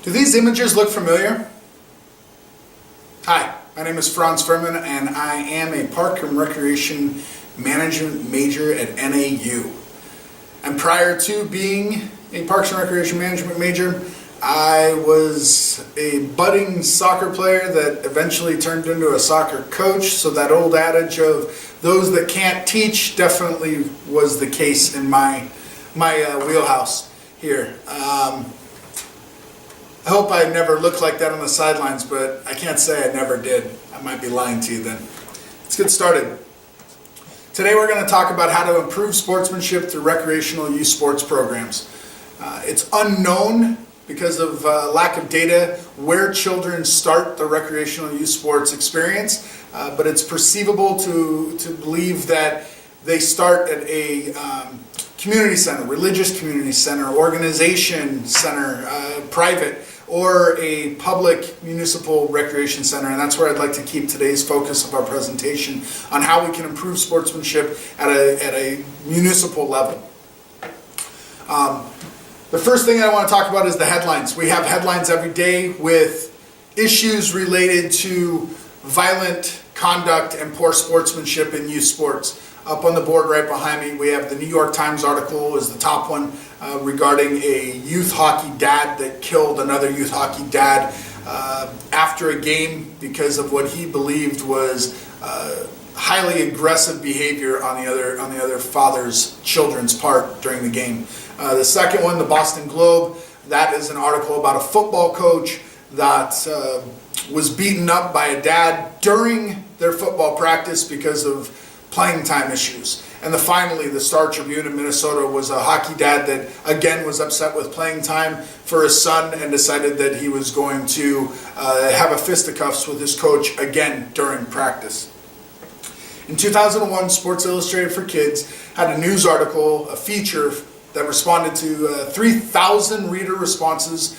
Do these images look familiar? Hi, my name is Franz Fuhrmann and I am a Park and Recreation Management major at NAU. And prior to being a Parks and Recreation Management major, I was a budding soccer player that eventually turned into a soccer coach, so that old adage of those that can't teach definitely was the case in my wheelhouse here. I hope I never looked like that on the sidelines, but I can't say I never did. I might be lying to you then. Let's get started. Today we're going to talk about how to improve sportsmanship through recreational youth sports programs. It's unknown because of lack of data where children start the recreational youth sports experience, but it's perceivable to believe that they start at a community center, religious community center, organization center, private, or a public municipal recreation center, and that's where I'd like to keep today's focus of our presentation on how we can improve sportsmanship at a municipal level. The first thing I want to talk about is the headlines. We have headlines every day with issues related to violent conduct and poor sportsmanship in youth sports. Up on the board right behind me, we have the New York Times article is the top one regarding a youth hockey dad that killed another youth hockey dad after a game because of what he believed was highly aggressive behavior on the other father's children's part during the game. The second one, the Boston Globe, that is an article about a football coach that was beaten up by a dad during their football practice because of playing time issues. And finally, the Star Tribune in Minnesota was a hockey dad that again was upset with playing time for his son and decided that he was going to have a fisticuffs with his coach again during practice. In 2001, Sports Illustrated for Kids had a news article, a feature that responded to 3,000 reader responses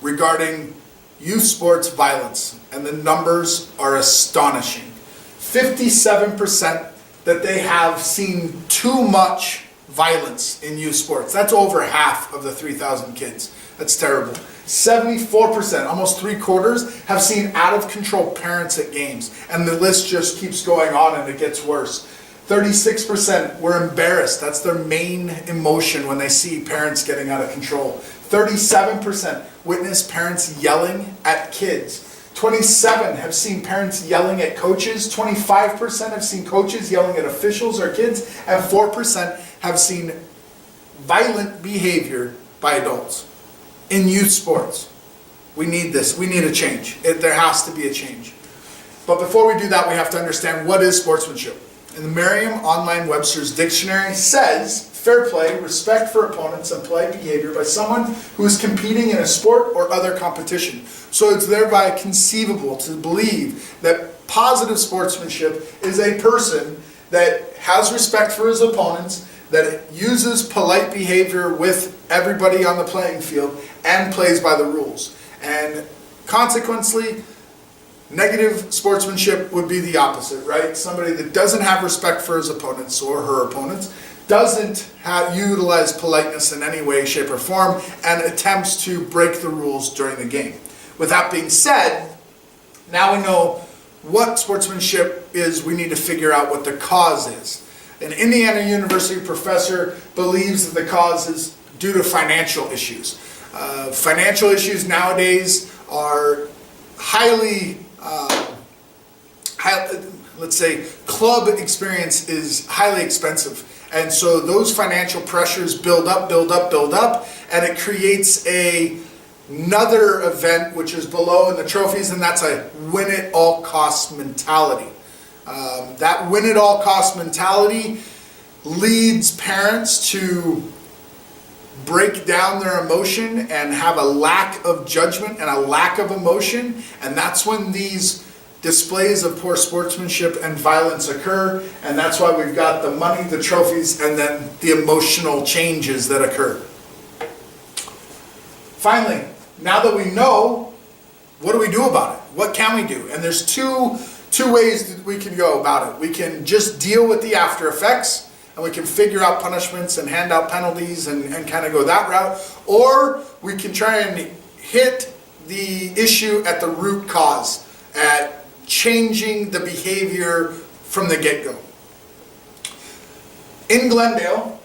regarding youth sports violence, and the numbers are astonishing. 57% that they have seen too much violence in youth sports. That's over half of the 3,000 kids. That's terrible. 74%, almost 3/4, have seen out of control parents at games. And the list just keeps going on and it gets worse. 36% were embarrassed. That's their main emotion when they see parents getting out of control. 37% witnessed parents yelling at kids. 27 have seen parents yelling at coaches, 25% have seen coaches yelling at officials or kids, and 4% have seen violent behavior by adults in youth sports. We need this. We need a change. There has to be a change. But before we do that, we have to understand what is sportsmanship. And the Merriam-Webster's dictionary says, fair play, respect for opponents, and polite behavior by someone who is competing in a sport or other competition. So it's thereby conceivable to believe that positive sportsmanship is a person that has respect for his opponents, that uses polite behavior with everybody on the playing field, and plays by the rules. And consequently, negative sportsmanship would be the opposite, right? Somebody that doesn't have respect for his opponents or her opponents, doesn't utilize politeness in any way, shape, or form, and attempts to break the rules during the game. With that being said, now we know what sportsmanship is. We need to figure out what the cause is. An Indiana University professor believes that the cause is due to financial issues. Financial issues nowadays are let's say, club experience is highly expensive. And so those financial pressures build up, and it creates another event which is below in the trophies, and that's a win-at-all-costs mentality. That win-at-all-costs mentality leads parents to break down their emotion and have a lack of judgment and a lack of emotion, and that's when these displays of poor sportsmanship and violence occur, and that's why we've got the money, the trophies, and then the emotional changes that occur. Finally, now that we know, what do we do about it? What can we do? And there's two ways that we can go about it. We can just deal with the after effects, and we can figure out punishments and hand out penalties and kind of go that route, or we can try and hit the issue at the root cause, at changing the behavior from the get-go. In Glendale,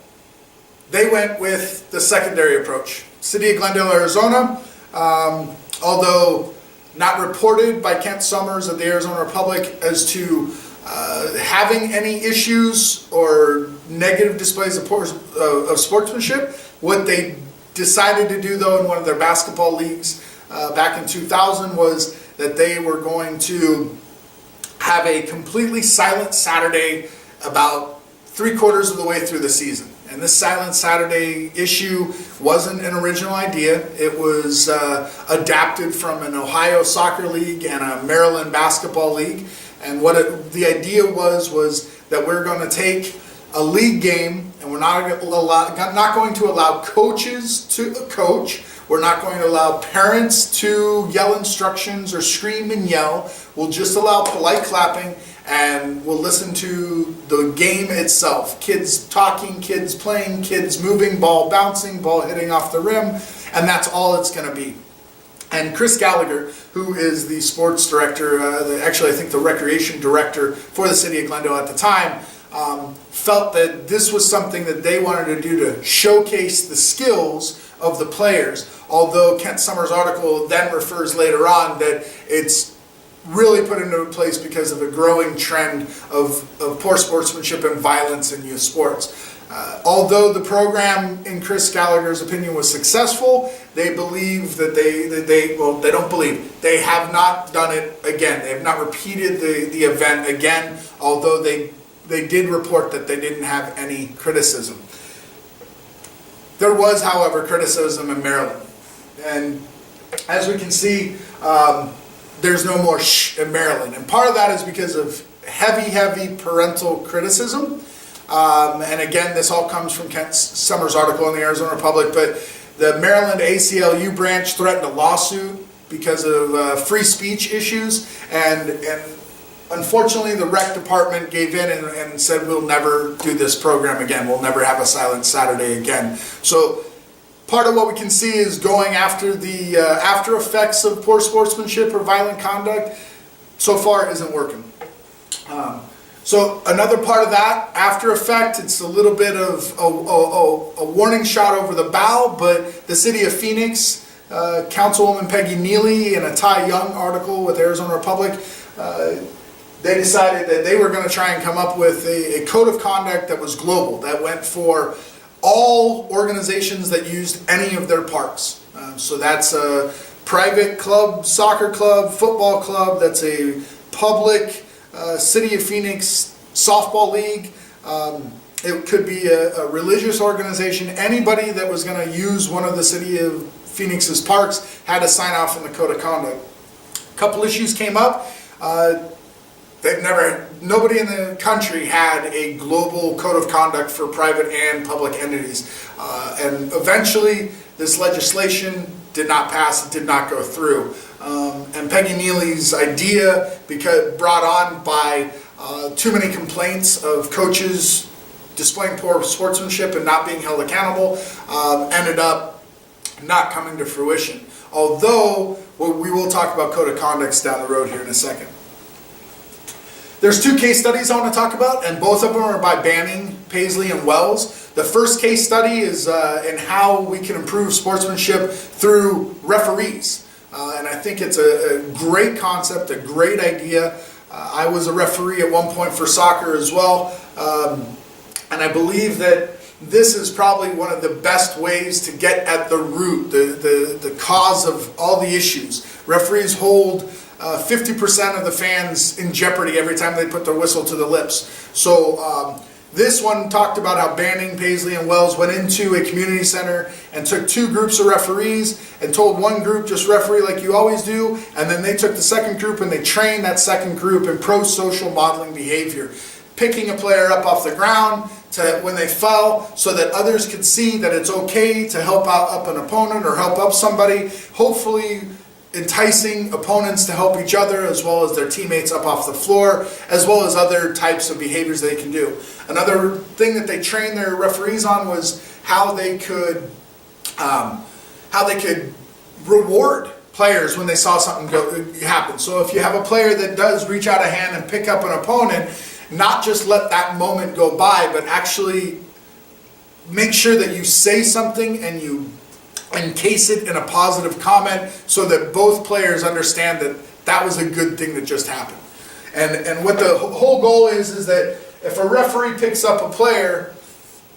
they went with the secondary approach. City of Glendale, Arizona, although not reported by Kent Summers of the Arizona Republic as to having any issues or negative displays of sportsmanship, what they decided to do though in one of their basketball leagues back in 2000 was that they were going to have a completely silent Saturday about 3/4 of the way through the season. And this Silent Saturday issue wasn't an original idea. It was adapted from an Ohio soccer league and a Maryland basketball league. And what the idea was that we're going to take a league game and we're not going to allow coaches to coach. We're not going to allow parents to yell instructions or scream and yell. We'll just allow polite clapping, and we'll listen to the game itself. Kids talking, kids playing, kids moving, ball bouncing, ball hitting off the rim, and that's all it's going to be. And Chris Gallagher, who is the sports director, actually I think the recreation director for the city of Glendale at the time, felt that this was something that they wanted to do to showcase the skills of the players. Although Kent Summers' article then refers later on that it's really put into place because of a growing trend of poor sportsmanship and violence in youth sports. Although the program, in Chris Gallagher's opinion, was successful, they believe that they don't believe. They have not done it again. They have not repeated the event again, although they did report that they didn't have any criticism. There was, however, criticism in Maryland. And as we can see, there's no more shh in Maryland. And part of that is because of heavy parental criticism. And again, this all comes from Kent Summers' article in the Arizona Republic, but the Maryland ACLU branch threatened a lawsuit because of free speech issues, and unfortunately the rec department gave in and said we'll never do this program again, we'll never have a Silent Saturday again. So part of what we can see is going after the after effects of poor sportsmanship or violent conduct so far isn't working. So another part of that after effect, it's a little bit of a warning shot over the bow, but the city of Phoenix, Councilwoman Peggy Neely in a Ty Young article with Arizona Republic, they decided that they were going to try and come up with a code of conduct that was global, that went for all organizations that used any of their parks. So that's a private club, soccer club, football club, that's a public City of Phoenix softball league. It could be a religious organization. Anybody that was going to use one of the City of Phoenix's parks had to sign off on the code of conduct. A couple issues came up. Nobody in the country had a global code of conduct for private and public entities. And eventually this legislation did not pass, it did not go through. And Peggy Neely's idea, because brought on by too many complaints of coaches displaying poor sportsmanship and not being held accountable, ended up not coming to fruition. Although, we will talk about code of conducts down the road here in a second. There's two case studies I want to talk about, and both of them are by Banning, Paisley, and Wells. The first case study is in how we can improve sportsmanship through referees. And I think it's a great concept, a great idea. I was a referee at one point for soccer as well. And I believe that this is probably one of the best ways to get at the root, the cause of all the issues. Referees hold 50% of the fans in jeopardy every time they put their whistle to the lips. So this one talked about how Banning, Paisley, and Wells went into a community center and took two groups of referees and told one group just referee like you always do, and then they took the second group and they trained that second group in pro-social modeling behavior, picking a player up off the ground to when they fell so that others could see that it's okay to help out up an opponent or help up somebody, hopefully enticing opponents to help each other as well as their teammates up off the floor, as well as other types of behaviors they can do. Another thing that they trained their referees on was how they could reward players when they saw something happen. So if you have a player that does reach out a hand and pick up an opponent, not just let that moment go by, but actually make sure that you say something and you encase it in a positive comment so that both players understand that that was a good thing that just happened. And what the whole goal is that if a referee picks up a player,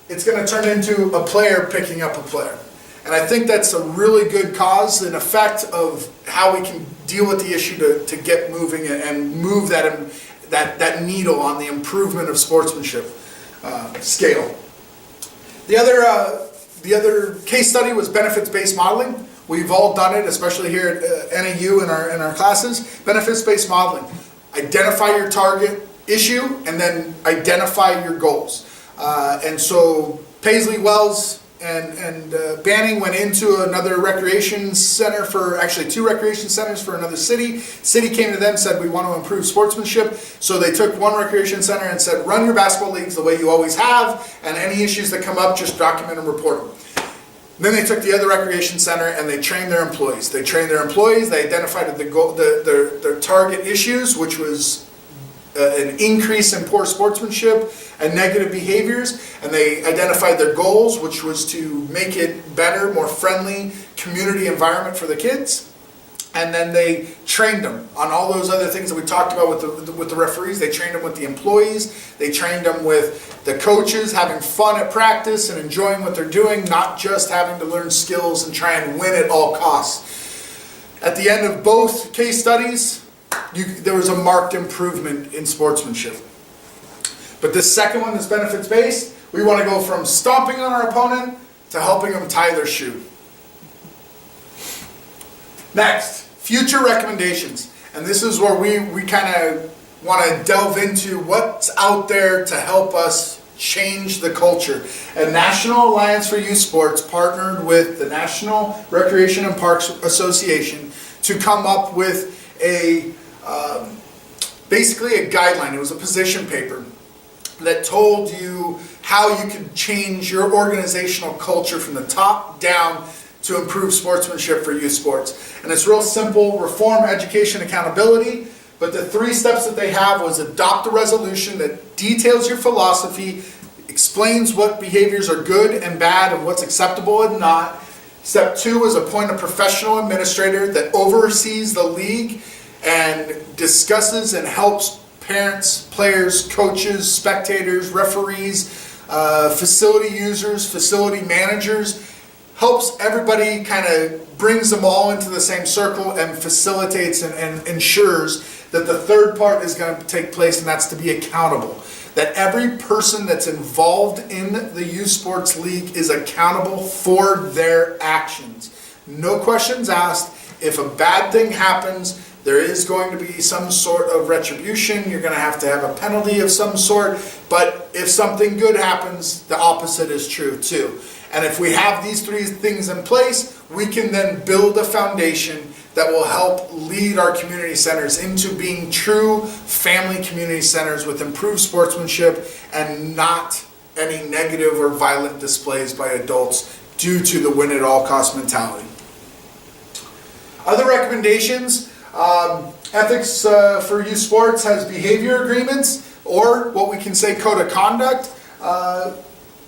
it's going to turn into a player picking up a player. And I think that's a really good cause and effect of how we can deal with the issue to get moving and move that needle on the improvement of sportsmanship scale. The other case study was benefits-based modeling. We've all done it, especially here at NAU in our classes. Benefits-based modeling. Identify your target issue and then identify your goals. And so Paisley Wells and Banning went into another recreation center actually 2 recreation centers for another city. City came to them and said, we want to improve sportsmanship. So they took one recreation center and said, run your basketball leagues the way you always have, and any issues that come up, just document and report them. Then they took the other recreation center and they trained their employees. They identified their target issues, which was an increase in poor sportsmanship and negative behaviors, and they identified their goals, which was to make it better, more friendly community environment for the kids. And then they trained them on all those other things that we talked about with the referees. They trained them with the employees. They trained them with the coaches, having fun at practice and enjoying what they're doing, not just having to learn skills and try and win at all costs. At the end of both case studies, there was a marked improvement in sportsmanship. But this second one, this benefits-based, we want to go from stomping on our opponent to helping them tie their shoe. Next, future recommendations. And this is where we kind of want to delve into what's out there to help us change the culture. And National Alliance for Youth Sports partnered with the National Recreation and Parks Association to come up with basically a guideline. It was a position paper that told you how you could change your organizational culture from the top down to improve sportsmanship for youth sports. And it's real simple: reform, education, accountability. But the 3 steps that they have was adopt a resolution that details your philosophy, explains what behaviors are good and bad and what's acceptable and not. Step 2 is appoint a professional administrator that oversees the league and discusses and helps parents, players, coaches, spectators, referees, facility users, facility managers, helps everybody, kind of brings them all into the same circle and facilitates and ensures that the third part is going to take place, and that's to be accountable. That every person that's involved in the youth sports league is accountable for their actions. No questions asked. If a bad thing happens, there is going to be some sort of retribution. You're going to have a penalty of some sort. But if something good happens, the opposite is true too. And if we have these 3 things in place, we can then build a foundation that will help lead our community centers into being true family community centers with improved sportsmanship and not any negative or violent displays by adults due to the win at all cost mentality. Other recommendations: ethics for youth sports has behavior agreements, or what we can say code of conduct.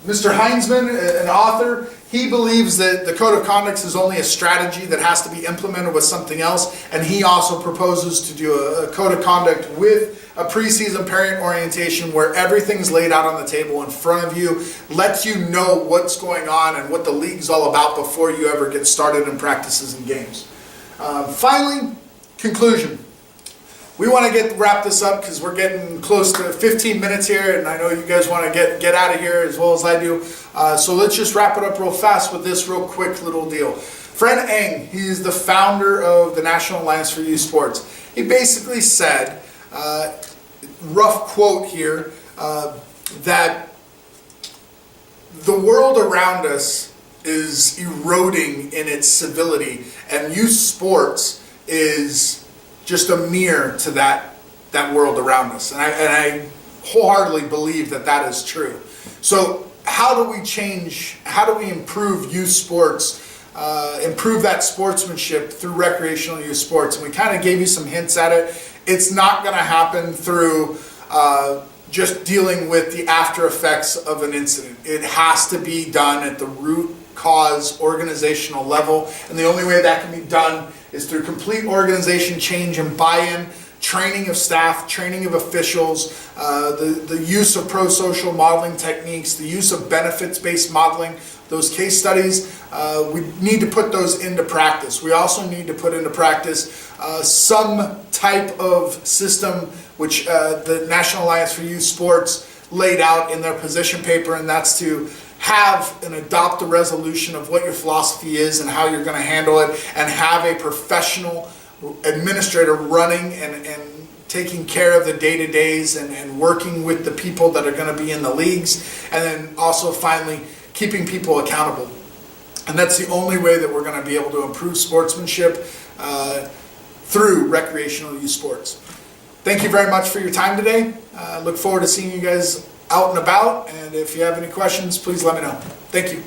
Mr. Heinzman, an author, he believes that the code of conduct is only a strategy that has to be implemented with something else, and he also proposes to do a code of conduct with a preseason parent orientation where everything's laid out on the table in front of you, lets you know what's going on and what the league's all about before you ever get started in practices and games. Finally, conclusion. We want to wrap this up because we're getting close to 15 minutes here, and I know you guys want to get out of here as well as I do. So let's just wrap it up real fast with this real quick little deal. Fred Eng, he is the founder of the National Alliance for Youth Sports. He basically said, rough quote here, that the world around us is eroding in its civility, and youth sports is just a mirror to that world around us. And I wholeheartedly believe that is true. So how do we improve youth sports improve that sportsmanship through recreational youth sports. And we kind of gave you some hints at it. It's not going to happen through just dealing with the after effects of an incident. It has to be done at the root cause organizational level, and the only way that can be done is through complete organization change and buy-in, training of staff, training of officials, the use of pro-social modeling techniques, the use of benefits-based modeling, those case studies. We need to put those into practice. We also need to put into practice some type of system which the National Alliance for Youth Sports laid out in their position paper, and that's to have and adopt the resolution of what your philosophy is and how you're going to handle it, and have a professional administrator running and taking care of the day-to-days and working with the people that are going to be in the leagues, and then also finally keeping people accountable. And that's the only way that we're going to be able to improve sportsmanship through recreational youth sports. Thank you very much for your time today. Look forward to seeing you guys out and about, and if you have any questions, please let me know. Thank you.